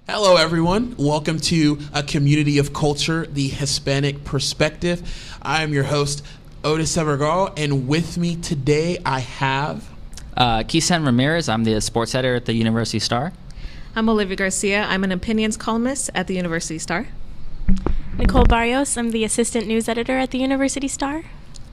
Hello, everyone. Welcome to a community of culture, the Hispanic Perspective. I am your host, Otis Severgal, and with me today I have... Kisen Ramirez. I'm the sports editor at the University Star. I'm Olivia Garcia. I'm an opinions columnist at the University Star. Nicole Barrios. I'm the assistant news editor at the University Star.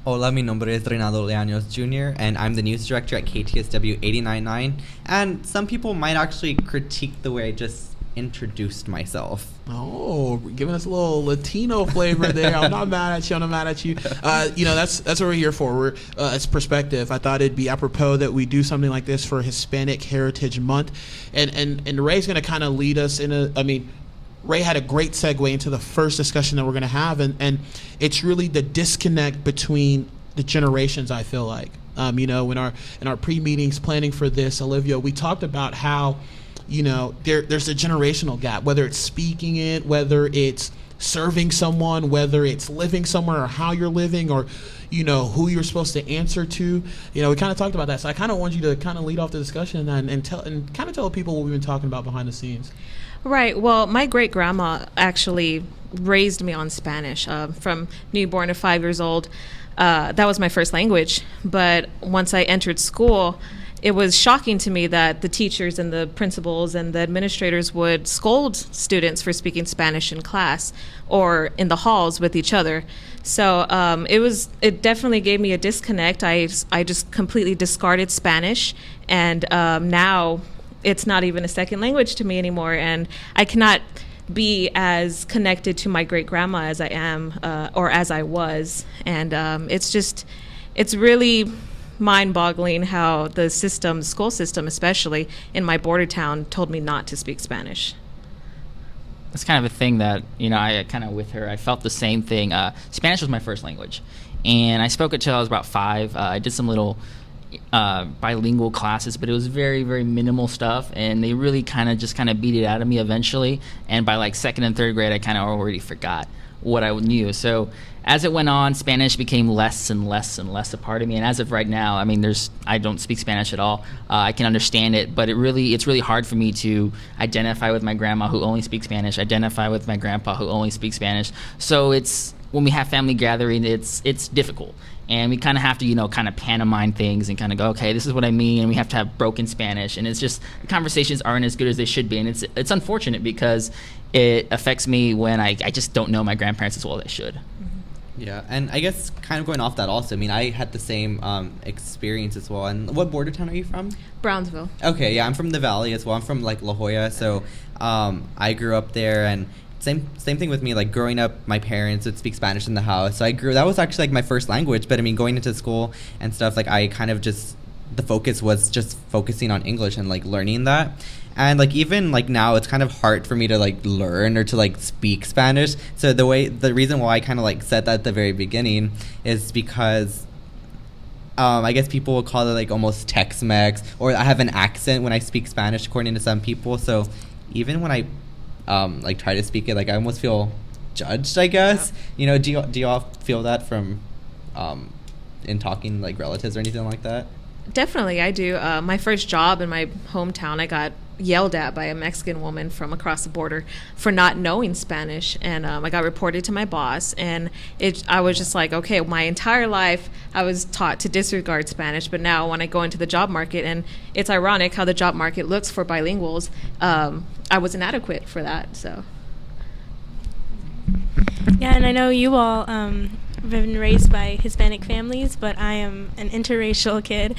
Hola, mi nombre es Reynaldo Leaños Jr., and I'm the news director at KTSW 89.9. And some people might actually critique the way I just introduced myself. Oh, giving us a little Latino flavor there. I'm not mad at you. I'm not mad at you. That's what we're here for. It's perspective. I thought it'd be apropos that we do something like this for Hispanic Heritage Month, and Ray's going to kind of lead us Ray had a great segue into the first discussion that we're going to have, and it's really the disconnect between the generations. I feel like, in our pre-meetings planning for this, Olivia, we talked about how, there's a generational gap, whether it's speaking it, whether it's serving someone, whether it's living somewhere or how you're living, or, who you're supposed to answer to. We kind of talked about that. So I kind of want you to kind of lead off the discussion and tell people what we've been talking about behind the scenes. Right. Well, my great-grandma actually raised me on Spanish from newborn to 5 years old. That was my first language. But once I entered school, it was shocking to me that the teachers and the principals and the administrators would scold students for speaking Spanish in class or in the halls with each other. So it definitely gave me a disconnect. I just completely discarded Spanish, and now it's not even a second language to me anymore, and I cannot be as connected to my great-grandma as I am or as I was. And it's really mind-boggling how the school system, especially in my border town, told me not to speak Spanish. It's kind of a thing that, I kind of with her, I felt the same thing. Spanish was my first language, and I spoke it till I was about 5. I did some little bilingual classes, but it was very, very minimal stuff, and they really kind of beat it out of me eventually. And by like 2nd and 3rd grade, I kind of already forgot what I knew. So as it went on, Spanish became less and less and less a part of me. And as of right now, I don't speak Spanish at all. I can understand it, but it's really hard for me to identify with my grandma who only speaks Spanish, identify with my grandpa who only speaks Spanish. So when we have family gathering, it's difficult. And we kind of have to, kind of pantomime things and kind of go, okay, this is what I mean, and we have to have broken Spanish. And it's just, the conversations aren't as good as they should be. And it's unfortunate because it affects me when I just don't know my grandparents as well as I should. Yeah, and I guess kind of going off that also, I had the same experience as well. And what border town are you from? Brownsville. Okay, yeah, I'm from the Valley as well. I'm from, La Jolla, so I grew up there, and same thing with me. Like, growing up, my parents would speak Spanish in the house, so that was actually, my first language. But, going into school and stuff, I kind of the focus was just focusing on English and, learning that. And even now, it's kind of hard for me to learn or to speak Spanish. So the reason why I kind of said that at the very beginning is because I guess people will call it almost Tex-Mex, or I have an accent when I speak Spanish, according to some people. So even when I try to speak it, I almost feel judged, I guess. Yeah. Do y'all feel that from in talking relatives or anything like that? Definitely, I do. My first job in my hometown, I got yelled at by a Mexican woman from across the border for not knowing Spanish, and I got reported to my boss, and I was just like, okay, my entire life I was taught to disregard Spanish, but now when I go into the job market, and it's ironic how the job market looks for bilinguals, I was inadequate for that. So yeah, and I know you all have been raised by Hispanic families, but I am an interracial kid.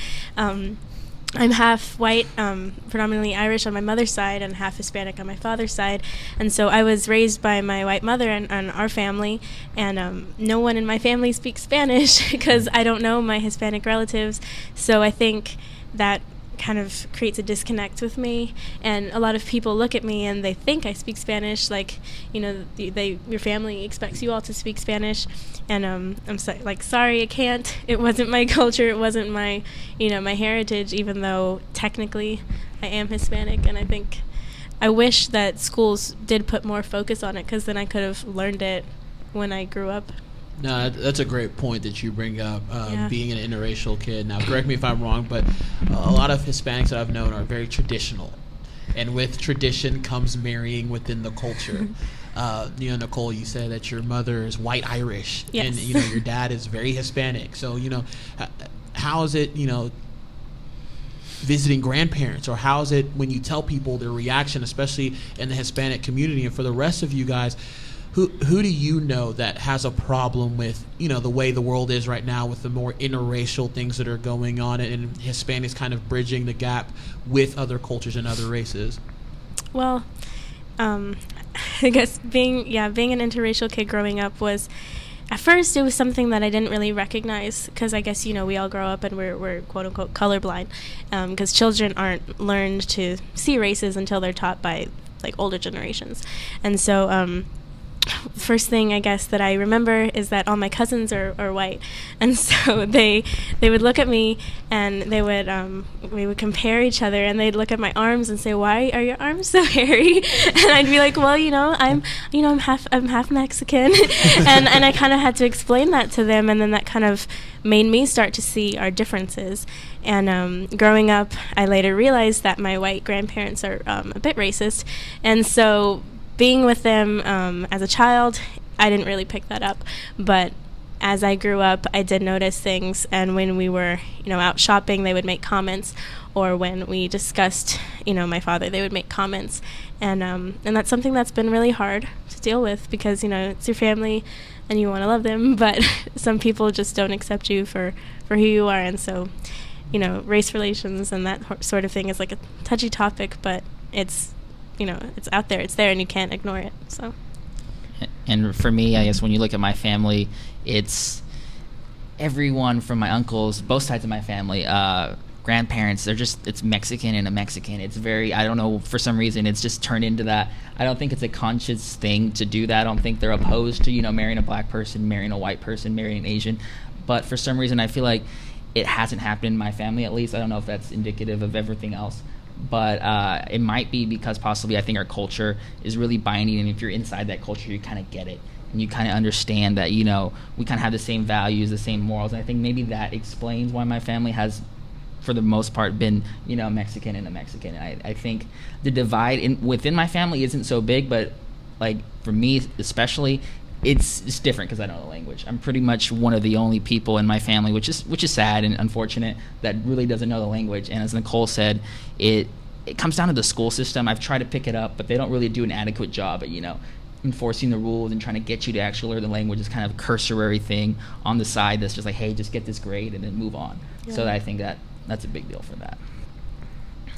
I'm half white, predominantly Irish on my mother's side, and half Hispanic on my father's side. And so I was raised by my white mother and our family, and no one in my family speaks Spanish because I don't know my Hispanic relatives. So I think that kind of creates a disconnect with me, and a lot of people look at me and they think I speak Spanish, your family expects you all to speak Spanish, and I'm sorry, I can't. It wasn't my culture, it wasn't my my heritage, even though technically I am Hispanic. And I wish that schools did put more focus on it, because then I could have learned it when I grew up. No, that's a great point that you bring up, Yeah. being an interracial kid. Now, correct me if I'm wrong, but a lot of Hispanics that I've known are very traditional. and with tradition comes marrying within the culture. Nicole, you said that your mother is white Irish, Yes. and your dad is very Hispanic. So how is it visiting grandparents, or how is it when you tell people their reaction, especially in the Hispanic community? And for the rest of you guys, who do you know that has a problem with the way the world is right now, with the more interracial things that are going on, and Hispanics kind of bridging the gap with other cultures and other races? Well, I guess being an interracial kid growing up was, at first it was something that I didn't really recognize, because I guess we all grow up and we're quote unquote colorblind, because children aren't learned to see races until they're taught by like older generations. And so first thing I guess that I remember is that all my cousins are white, and so they would look at me and they would we would compare each other, and they'd look at my arms and say, "Why are your arms so hairy?" And I'd be like, "Well, I'm half Mexican," and I kind of had to explain that to them, and then that kind of made me start to see our differences. And growing up, I later realized that my white grandparents are a bit racist, and so being with them as a child, I didn't really pick that up. But as I grew up, I did notice things. And when we were, out shopping, they would make comments. Or when we discussed, my father, they would make comments. And that's something that's been really hard to deal with, because, it's your family and you want to love them. But some people just don't accept you for who you are. And so, race relations and that sort of thing is like a touchy topic, but it's out there, it's there, and you can't ignore it. So, and for me, I guess when you look at my family, it's everyone from my uncles, both sides of my family, grandparents, it's Mexican and a Mexican. It's very, I don't know, for some reason, it's just turned into that. I don't think it's a conscious thing to do that. I don't think they're opposed to, marrying a black person, marrying a white person, marrying an Asian. But for some reason, I feel like it hasn't happened in my family, at least. I don't know if that's indicative of everything else. But it might be because possibly I think our culture is really binding, and if you're inside that culture, you kind of get it, and you kind of understand that, we kind of have the same values, the same morals, and I think maybe that explains why my family has, for the most part, been, Mexican and a Mexican. And I think the divide within my family isn't so big, but like for me especially, it's different because I know the language. I'm pretty much one of the only people in my family, which is sad and unfortunate, that really doesn't know the language. And as Nicole said, it comes down to the school system. I've tried to pick it up, but they don't really do an adequate job at enforcing the rules and trying to get you to actually learn the language. Is kind of a cursory thing on the side that's just like, hey, just get this grade and then move on. Yeah. So I think that's a big deal for that.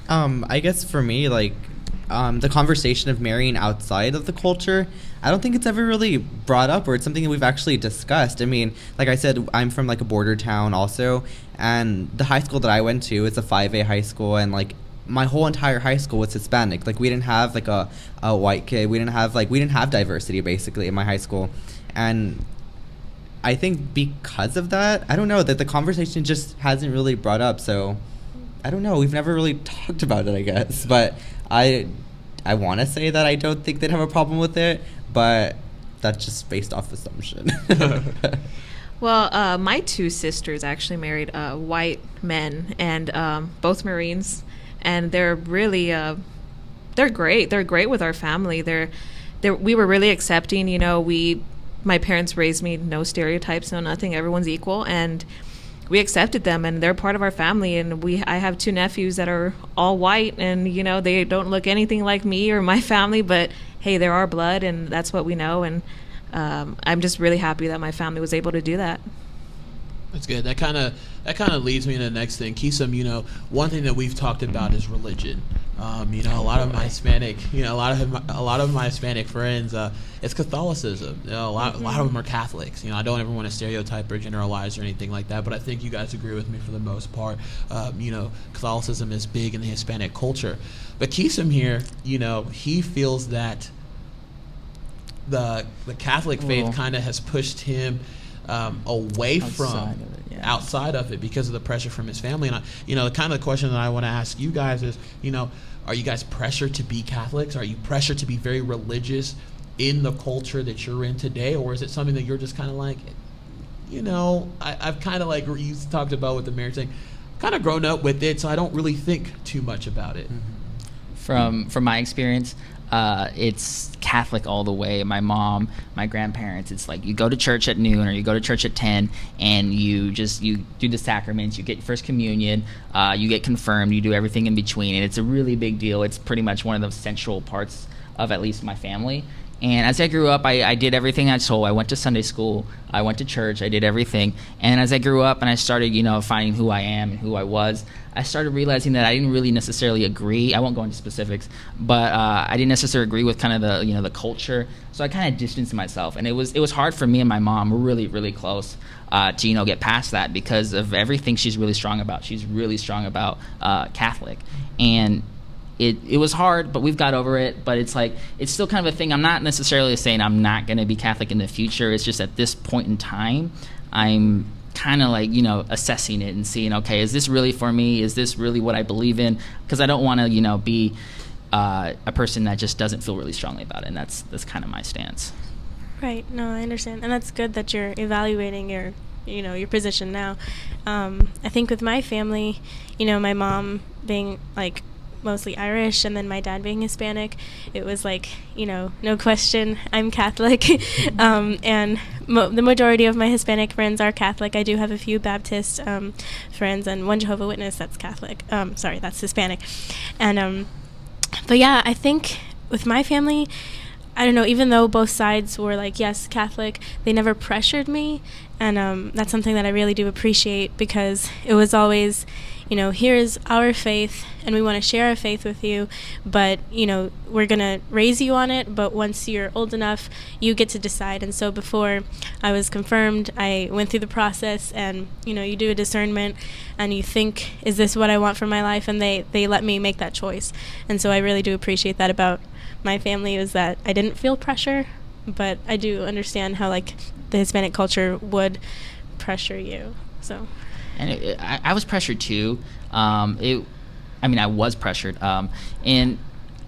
I guess for me, the conversation of marrying outside of the culture, I don't think it's ever really brought up, or it's something that we've actually discussed. I mean, like I said, I'm from a border town also, and the high school that I went to is a 5A high school, and my whole entire high school was Hispanic. We didn't have a white kid. We didn't have diversity basically in my high school. And I think because of that, I don't know, that the conversation just hasn't really brought up. So I don't know, we've never really talked about it, I guess. But I want to say that I don't think they'd have a problem with it, but that's just based off assumption. Well, my two sisters actually married white men, and both Marines, and they're really they're great. They're great with our family. We were really accepting. My parents raised me no stereotypes, no nothing. Everyone's equal, and we accepted them, and they're part of our family. And I have two nephews that are all white, and they don't look anything like me or my family, but hey, they're our blood, and that's what we know. And I'm just really happy that my family was able to do that. That's good. That kind of leads me to the next thing. Kisum, one thing that we've talked about is religion. A lot of my Hispanic, a lot of my Hispanic friends, it's Catholicism. A lot of them are Catholics. I don't ever want to stereotype or generalize or anything like that, but I think you guys agree with me for the most part. Catholicism is big in the Hispanic culture, but Kisum here, he feels that the Catholic faith kind of has pushed him away from outside of it because of the pressure from his family. And the kind of question that I want to ask you guys is, are you guys pressured to be Catholics? Are you pressured to be very religious in the culture that you're in today, or is it something that you're just kind of like, I've kind of like you talked about with the marriage thing, kind of grown up with it, so I don't really think too much about it. Mm-hmm. from my experience. It's Catholic all the way. My mom, my grandparents, it's like you go to church at noon or you go to church at 10 and you do the sacraments, you get first communion, you get confirmed, you do everything in between, and it's a really big deal. It's pretty much one of the central parts of at least my family. And as I grew up, I did everything I was told. I went to Sunday school, I went to church, I did everything. And as I grew up and I started, finding who I am and who I was, I started realizing that I didn't really necessarily agree. I won't go into specifics, but I didn't necessarily agree with kind of the culture. So I kind of distanced myself, and it was hard for me and my mom. We're really, really close to get past that because of everything she's really strong about. She's really strong about Catholic, and it was hard, but we've got over it. But it's still kind of a thing. I'm not necessarily saying I'm not going to be Catholic in the future. It's just at this point in time, I'm kind of assessing it and seeing, okay, is this really for me? Is this really what I believe in? Because I don't want to, be a person that just doesn't feel really strongly about it. And that's kind of my stance. Right. No, I understand. And that's good that you're evaluating your position now. I think with my family, my mom being mostly Irish and then my dad being Hispanic, it was no question, I'm Catholic. And the majority of my Hispanic friends are Catholic. I do have a few Baptist friends and one Jehovah's Witness that's Catholic. That's Hispanic. And but yeah, I think with my family, I don't know, even though both sides were yes, Catholic, they never pressured me. And that's something that I really do appreciate, because it was always, here's our faith and we want to share our faith with you, but, we're going to raise you on it, but once you're old enough, you get to decide. And so before I was confirmed, I went through the process, and, you do a discernment and you think, is this what I want for my life? And they let me make that choice. And so I really do appreciate that about my family, is that I didn't feel pressure, but I do understand how the Hispanic culture would pressure you. So, and I was pressured too. I was pressured, and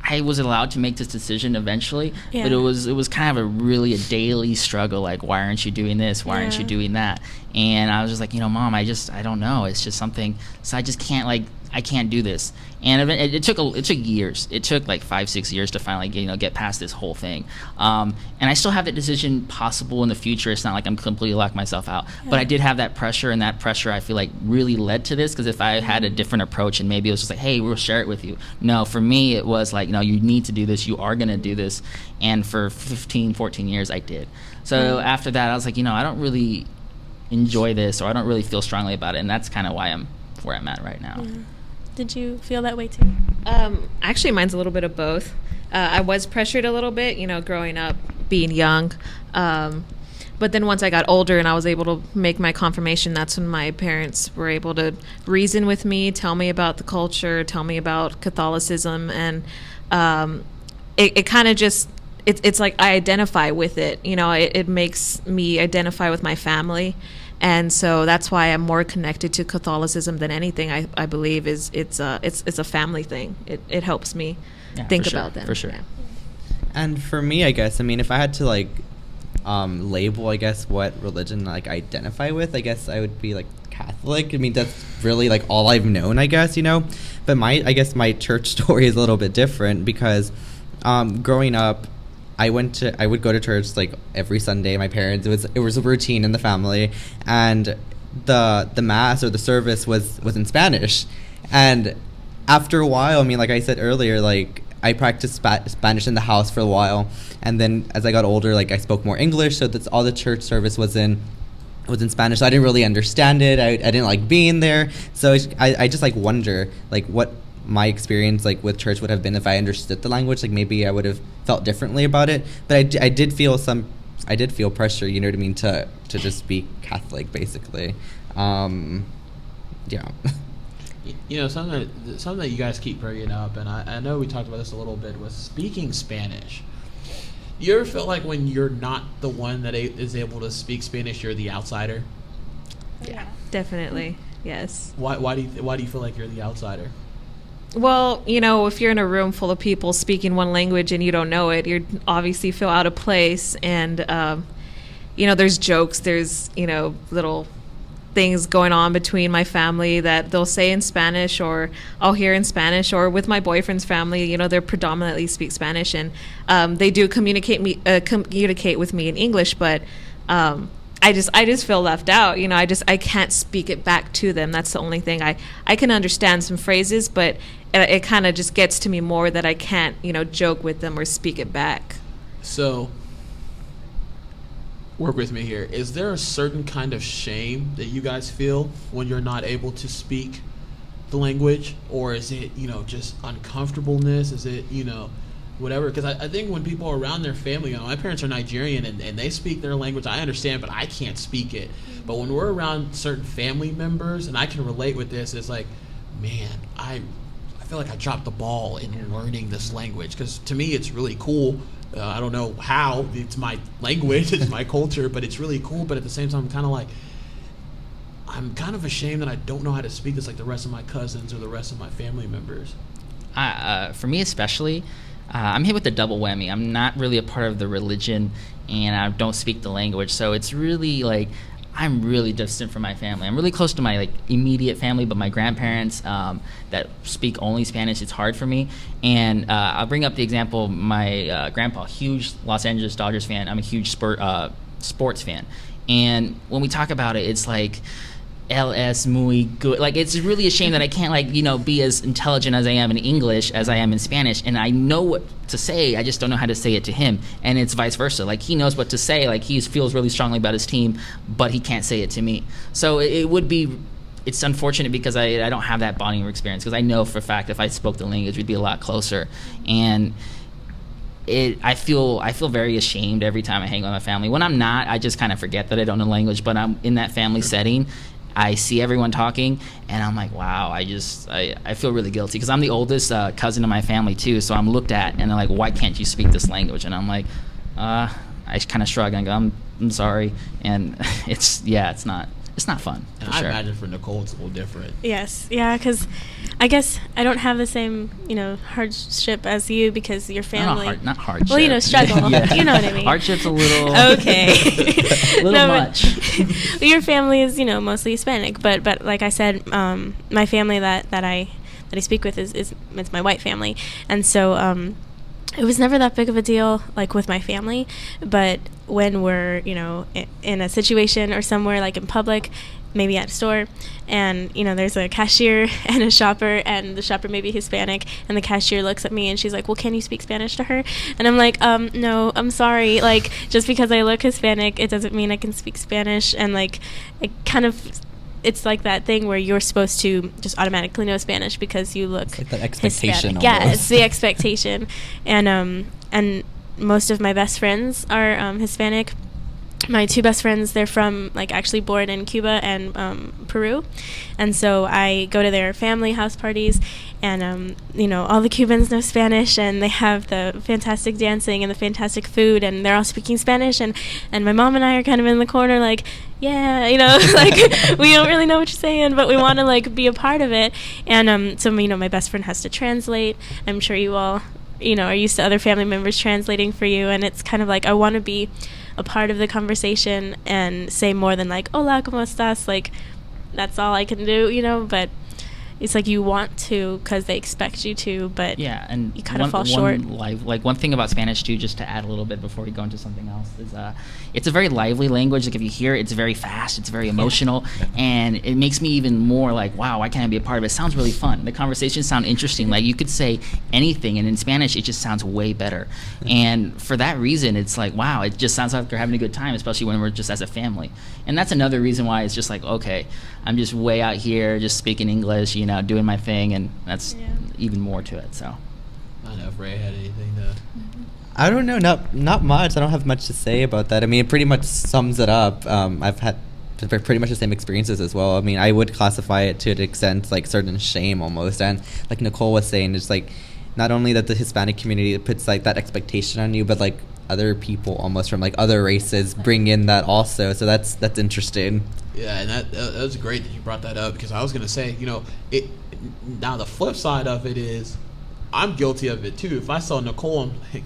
I was allowed to make this decision eventually. Yeah. But it was kind of a daily struggle. Why aren't you doing this? Why aren't you doing that? And I was just Mom, I don't know. It's just something. So I just can't I can't do this. And it took years. It took 5-6 years to finally get past this whole thing. And I still have that decision possible in the future. It's not like I'm completely locked myself out. Yeah. But I did have that pressure, and that pressure I feel really led to this, because if I had a different approach and maybe it was just hey, we'll share it with you. No, for me it was no, you need to do this. You are going to do this. And for 15, 14 years I did. So after that I was I don't really enjoy this, or I don't really feel strongly about it. And that's kind of why I'm where I'm at right now. Yeah. Did you feel that way too? Actually, mine's a little bit of both. I was pressured a little bit, growing up, being young. But then once I got older and I was able to make my confirmation, that's when my parents were able to reason with me, tell me about the culture, tell me about Catholicism. And it kind of just, it's I identify with it. It makes me identify with my family. And so that's why I'm more connected to Catholicism than anything. I believe it's a family thing. It helps me think about them. For sure. Yeah. And for me, I guess, if I had to label, I guess, what religion I identify with, I guess I would be Catholic. That's really all I've known, I guess, But my church story is a little bit different, because growing up, I would go to church every Sunday. My parents, it was a routine in the family, and the mass or the service was in Spanish. And after a while, like I said earlier, I practiced Spanish in the house for a while, and then as I got older, I spoke more English. So that's all the church service was in Spanish. So I didn't really understand it. I didn't like being there. So I just wonder what my experience with church would have been if I understood the language. Maybe I would have felt differently about it. But I did feel pressure, to just be Catholic, basically. Yeah. Something that you guys keep bringing up, and I know we talked about this a little bit, was speaking Spanish. You ever feel when you're not the one that is able to speak Spanish, you're the outsider? Yeah, definitely. Yes. Why do you feel like you're the outsider? Well, if you're in a room full of people speaking one language and you don't know it, you obviously feel out of place. And, there's jokes, there's, little things going on between my family that they'll say in Spanish, or I'll hear in Spanish, or with my boyfriend's family, they predominantly speak Spanish, and they do communicate with me in English, but I just feel left out. I can't speak it back to them. That's the only thing. I can understand some phrases, but it kind of just gets to me more that I can't, joke with them or speak it back. So, work with me here. Is there a certain kind of shame that you guys feel when you're not able to speak the language? Or is it, just uncomfortableness? Is it, whatever? Because I think when people are around their family, my parents are Nigerian and they speak their language. I understand, but I can't speak it. But when we're around certain family members, and I can relate with this, it's like, man, I feel like I dropped the ball in learning this language. Because to me, it's really cool. I don't know how. It's my language, it's my culture, but it's really cool. But at the same time, I'm kind of ashamed that I don't know how to speak this like the rest of my cousins or the rest of my family members. For me especially, I'm hit with the double whammy. I'm not really a part of the religion, and I don't speak the language. So it's really like I'm really distant from my family. I'm really close to my immediate family, but my grandparents that speak only Spanish, it's hard for me. And I'll bring up the example of my grandpa, huge Los Angeles Dodgers fan. I'm a huge sports fan. And when we talk about it, it's like LS muy good. It's really a shame that I can't be as intelligent as I am in English as I am in Spanish, and I know what to say, I just don't know how to say it to him. And it's vice versa. He knows what to say, he feels really strongly about his team, but he can't say it to me. So it's unfortunate because I don't have that bonding experience, because I know for a fact if I spoke the language, we'd be a lot closer. And I feel very ashamed every time I hang with my family. When I'm not, I just kind of forget that I don't know language, but I'm in that family setting. I see everyone talking, and I'm like, wow, I feel really guilty, because I'm the oldest cousin in my family too, so I'm looked at, and they're like, why can't you speak this language? And I'm like, I kind of shrug and go, I'm sorry, and it's not fun. And I imagine for Nicole it's a little different. Yes, yeah, because I guess I don't have the same, hardship as you, because your family. Not hardship. Well, struggle. Yeah. You know what I mean. Hardship's a little. Okay. a little much. Your family is, mostly Hispanic, but like I said, my family that I speak with is it's my white family, and so it was never that big of a deal, with my family, but when we're, in a situation or somewhere, in public, maybe at a store, and, there's a cashier and a shopper, and the shopper may be Hispanic, and the cashier looks at me, and she's like, well, can you speak Spanish to her? And I'm like, no, I'm sorry. Just because I look Hispanic, it doesn't mean I can speak Spanish. And, it kind of... It's like that thing where you're supposed to just automatically know Spanish because you look It's that expectation Hispanic. almost. Yeah, it's the expectation. And most of my best friends are Hispanic. My two best friends, they're from, actually born in Cuba and Peru. And so I go to their family house parties, and, all the Cubans know Spanish, and they have the fantastic dancing and the fantastic food, and they're all speaking Spanish. And my mom and I are kind of in the corner, yeah, we don't really know what you're saying, but we want to, be a part of it. And so, my best friend has to translate. I'm sure you all, are used to other family members translating for you, and it's kind of I want to be a part of the conversation and say more than hola, ¿cómo estás? That's all I can do, but it's you want to because they expect you to, but yeah, and you kind of fall short. One thing about Spanish too, just to add a little bit before we go into something else, is it's a very lively language. If you hear it, it's very fast, it's very emotional, and it makes me even more wow, why can't I be a part of it? It sounds really fun. The conversations sound interesting. You could say anything, and in Spanish it just sounds way better. And for that reason, it's wow, it just sounds like they're having a good time, especially when we're just as a family. And that's another reason why it's just okay, I'm just way out here just speaking English, doing my thing, and that's even more to it. So I don't know if Ray had anything to... I don't know, not much. I don't have much to say about that. I mean, it pretty much sums it up. I've had pretty much the same experiences as well. I mean, I would classify it to an extent certain shame almost, and like Nicole was saying, it's not only that the Hispanic community puts that expectation on you, but other people almost from other races bring in that also. So that's interesting. Yeah, and that was great that you brought that up, because I was going to say, now the flip side of it is I'm guilty of it too. If I saw Nicole, I'm like,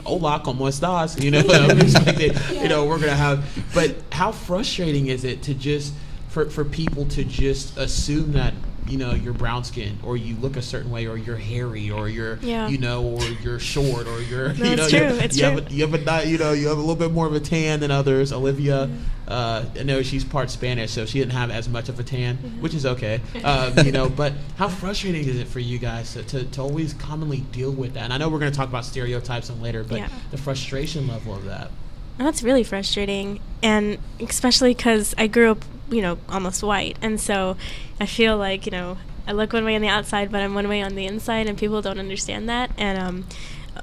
hola, ¿cómo estás? I'm expecting, we're going to have, but how frustrating is it to just for people to just assume that, you know, you're brown skinned or you look a certain way or you're hairy or you're, you know, or you're short or you're, No, you know, it's true. It's true. you have a little bit more of a tan than others. Olivia, I know she's part Spanish, so she didn't have as much of a tan, which is okay. You know, but how frustrating is it for you guys to always commonly deal with that? And I know we're going to talk about stereotypes and later, but the frustration level of that. That's really frustrating, and especially because I grew up, you know, almost white, and so I feel like, you know, I look one way on the outside, but I'm one way on the inside, and people don't understand that. And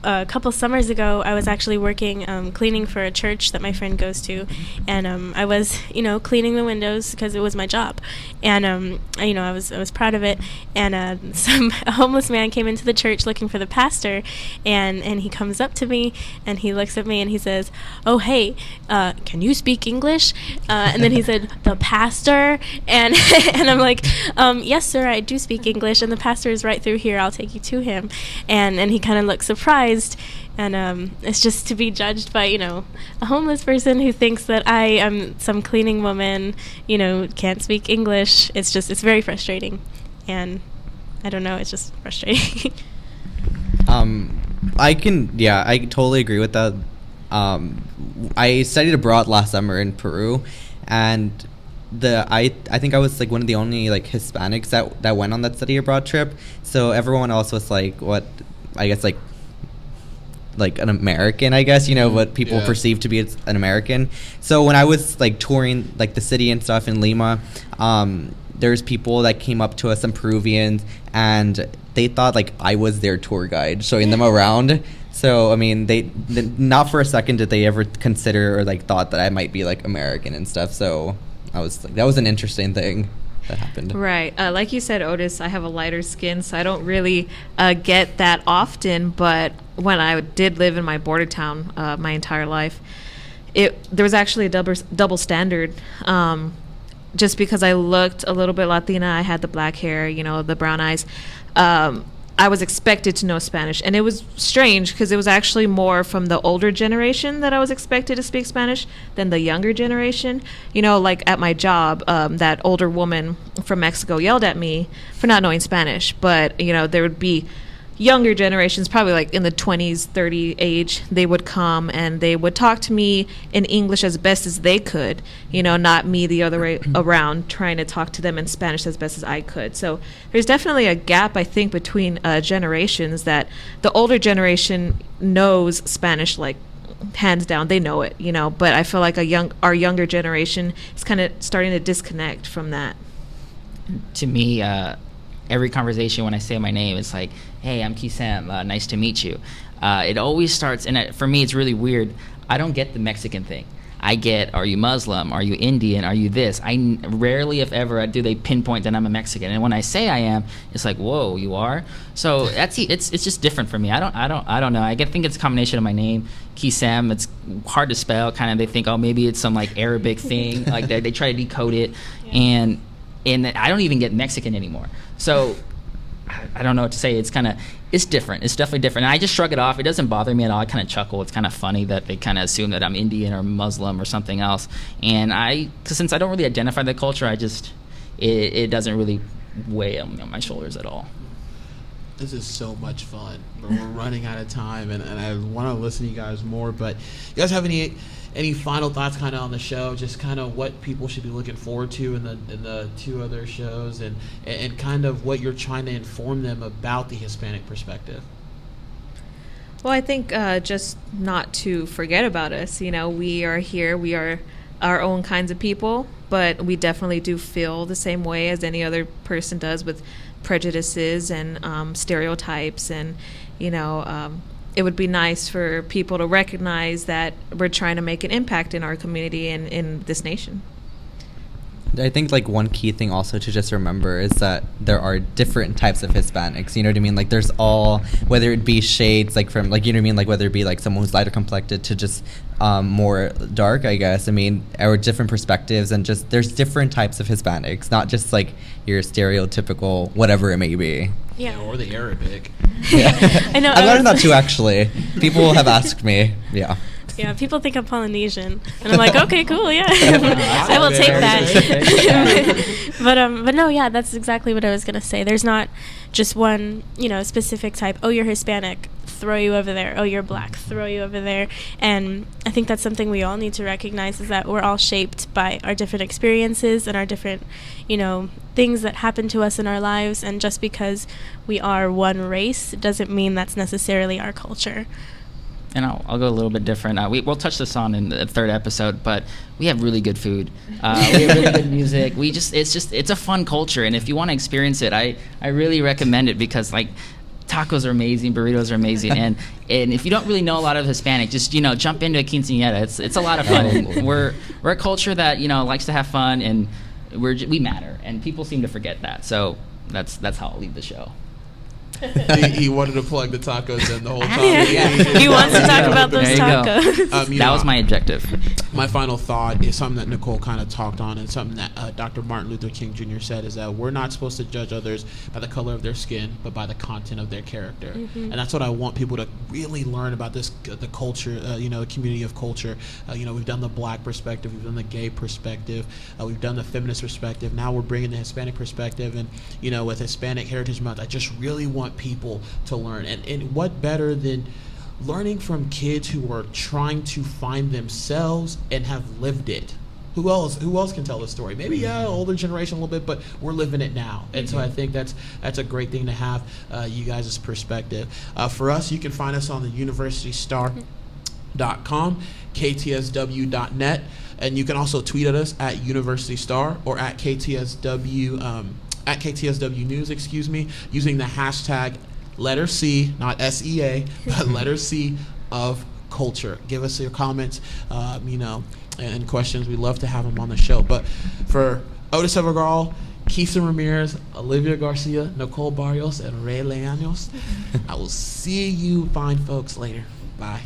a couple summers ago, I was actually working cleaning for a church that my friend goes to, and I was, you know, cleaning the windows because it was my job, and you know, I was proud of it. And a homeless man came into the church looking for the pastor, and he comes up to me and he looks at me and he says, "Oh, hey, can you speak English?" And then he said, "The pastor," and and I'm like, "Yes, sir, I do speak English, and the pastor is right through here. I'll take you to him." And he kind of looked surprised. And it's just to be judged by, you know, a homeless person who thinks that I am some cleaning woman, you know, can't speak English. It's very frustrating. And I don't know, it's just frustrating. I totally agree with that. I studied abroad last summer in Peru, and I think I was like one of the only like Hispanics that went on that study abroad trip. So everyone else was like like an American, I guess, you know, what people perceive to be as an American. So when I was like touring like the city and stuff in Lima, there's people that came up to us, some Peruvians, and they thought like I was their tour guide showing them around. So I mean, they not for a second did they ever consider or like thought that I might be like American and stuff. So I was like, that was an interesting thing that happened. Right. Like you said, Otis, I have a lighter skin, so I don't really get that often. But when I did live in my border town my entire life, there was actually a double standard. Just because I looked a little bit Latina, I had the black hair, you know, the brown eyes. I was expected to know Spanish, and it was strange because it was actually more from the older generation that I was expected to speak Spanish than the younger generation. You know, like at my job, that older woman from Mexico yelled at me for not knowing Spanish, but, you know, there would be younger generations, probably like in the 20s, 30 age, they would come and they would talk to me in English as best as they could, you know, not me the other way around trying to talk to them in Spanish as best as I could. So there's definitely a gap, I think, between generations, that the older generation knows Spanish like hands down, they know it, you know, but I feel like our younger generation is kind of starting to disconnect from that. To me, every conversation when I say my name, it's like, "Hey, I'm Kisam, nice to meet you." It always starts, and for me, it's really weird. I don't get the Mexican thing. I get, "Are you Muslim? Are you Indian? Are you this?" I rarely, if ever, do they pinpoint that I'm a Mexican. And when I say I am, it's like, "Whoa, you are?" So it's just different for me. I don't know. I think it's a combination of my name, Kisam. It's hard to spell. Kind of, they think, oh, maybe it's some like Arabic thing. Like they try to decode it, and I don't even get Mexican anymore. So I don't know what to say. It's different. It's definitely different. And I just shrug it off. It doesn't bother me at all. I kind of chuckle. It's kind of funny that they kind of assume that I'm Indian or Muslim or something else. And since I don't really identify the culture, it doesn't really weigh on my shoulders at all. This is so much fun, but we're running out of time, and I want to listen to you guys more. But you guys have any final thoughts kind of on the show, just kind of what people should be looking forward to in the two other shows, and kind of what you're trying to inform them about the Hispanic perspective? Well, I think just not to forget about us. You know, we are here. We are our own kinds of people, but we definitely do feel the same way as any other person does, with prejudices and stereotypes. And, you know, it would be nice for people to recognize that we're trying to make an impact in our community and in this nation. I think like one key thing also to just remember is that there are different types of Hispanics, you know what I mean? Like there's all, whether it be shades, like from like, you know what I mean? Like whether it be like someone who's lighter complected to just more dark, I guess. I mean, or different perspectives, and just there's different types of Hispanics, not just like your stereotypical whatever it may be. Yeah, or the Arabic. Yeah. I know. I learned that too, actually. People have asked me. Yeah. Yeah, people think I'm Polynesian, and I'm like, okay, cool, yeah, I will take that. But no, yeah, that's exactly what I was gonna say. There's not just one, specific type. Oh, you're Hispanic, throw you over there. Oh, you're Black, throw you over there. And I think that's something we all need to recognize, is that we're all shaped by our different experiences and our different, things that happen to us in our lives. And just because we are one race doesn't mean that's necessarily our culture. And I'll go a little bit different. We'll touch this on in the third episode, but we have really good food. We have really good music. It's a fun culture, and if you want to experience it, I really recommend it, because tacos are amazing, burritos are amazing, and if you don't really know a lot of Hispanic, just jump into a quinceañera. It's a lot of fun. We're a culture that likes to have fun, and we matter, and people seem to forget that. So that's how I'll leave the show. he wanted to plug the tacos in the whole time. He wants to talk about those tacos. That was my objective. My final thought is something that Nicole kind of talked on, and something that Dr. Martin Luther King Jr. said, is that we're not supposed to judge others by the color of their skin, but by the content of their character. And that's what I want people to really learn about the culture, the community of culture. We've done the Black perspective, we've done the gay perspective, we've done the feminist perspective. Now we're bringing the Hispanic perspective, and with Hispanic Heritage Month, I just really want people to learn, and what better than learning from kids who are trying to find themselves and have lived it. Who else can tell the story? Maybe older generation a little bit, but we're living it now. And so I think that's a great thing to have, you guys' perspective. For us, you can find us on the universitystar.com, ktsw.net, and you can also tweet at us at universitystar or at KTSW at KTSW News, using the hashtag letter C, not SEA, but letter C of culture. Give us your comments, and questions. We'd love to have them on the show. But for Otis Evergall, Keithan Ramirez, Olivia Garcia, Nicole Barrios, and Ray Leanos, I will see you fine folks later. Bye.